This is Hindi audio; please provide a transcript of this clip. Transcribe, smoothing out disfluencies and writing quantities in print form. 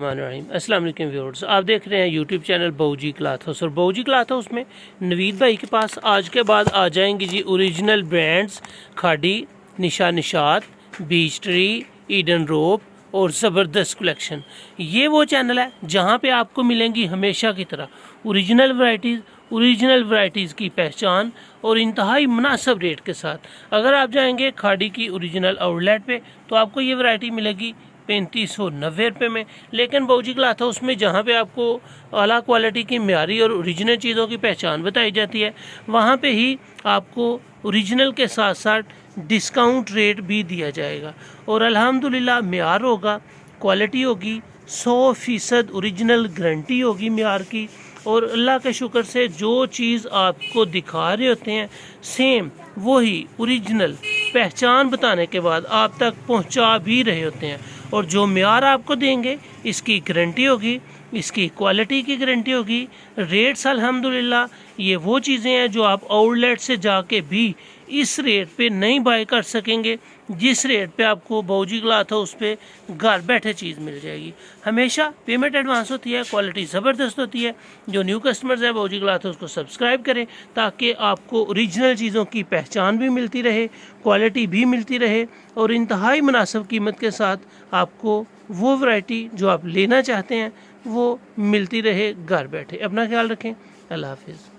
अस्सलाम वालेकुम व्यूअर्स, आप देख रहे हैं यूट्यूब चैनल बाऊजी क्लॉथ हाउस। और बाऊजी क्लॉथ हाउस में नवीद भाई के पास आज के बाद आ जाएंगी जी ओरिजिनल ब्रांड्स खाड़ी, निशा निशात, बीच ट्री, ईडन रोप और ज़बरदस्त कलेक्शन। ये वो चैनल है जहाँ पे आपको मिलेंगी हमेशा की तरह ओरिजिनल वैरायटीज़ की पहचान और इंतहाई मुनासिब रेट के साथ। अगर आप जाएंगे खाड़ी की ओरिजिनल आउटलेट पे तो आपको ये वैरायटी मिलेगी 3590 रुपये में। लेकिन बाऊजी क्लॉथ हाउस में जहाँ पे आपको आला क्वालिटी की म्यारी और ओरिजिनल चीज़ों की पहचान बताई जाती है, वहाँ पे ही आपको ओरिजिनल के साथ साथ डिस्काउंट रेट भी दिया जाएगा। और अल्हम्दुलिल्लाह म्यार होगा, क्वालिटी होगी, 100% ओरिजिनल गारंटी होगी म्यार की। और अल्लाह के शुक्र से जो चीज़ आपको दिखा रहे होते हैं सेम वही ओरिजिनल पहचान बताने के बाद आप तक पहुंचा भी रहे होते हैं। और जो म्यार आपको देंगे इसकी गारंटी होगी, इसकी क्वालिटी की गारंटी होगी। रेट्स अल्हम्दुलिल्लाह ये वो चीज़ें हैं जो आप आउटलेट से जाके भी इस रेट पे नहीं बाय कर सकेंगे जिस रेट पे आपको बाऊजी क्लॉथ हाउस पे घर बैठे चीज़ मिल जाएगी। हमेशा पेमेंट एडवांस होती है, क्वालिटी ज़बरदस्त होती है। जो न्यू कस्टमर्स हैं बाऊजी क्लॉथ हाउस को सब्सक्राइब करें ताकि आपको ओरिजिनल चीज़ों की पहचान भी मिलती रहे, क्वालिटी भी मिलती रहे और इंतहाई मुनासिब कीमत के साथ आपको वो वैरायटी जो आप लेना चाहते हैं वो मिलती रहे घर बैठे। अपना ख्याल रखें। अल्लाह हाफिज़।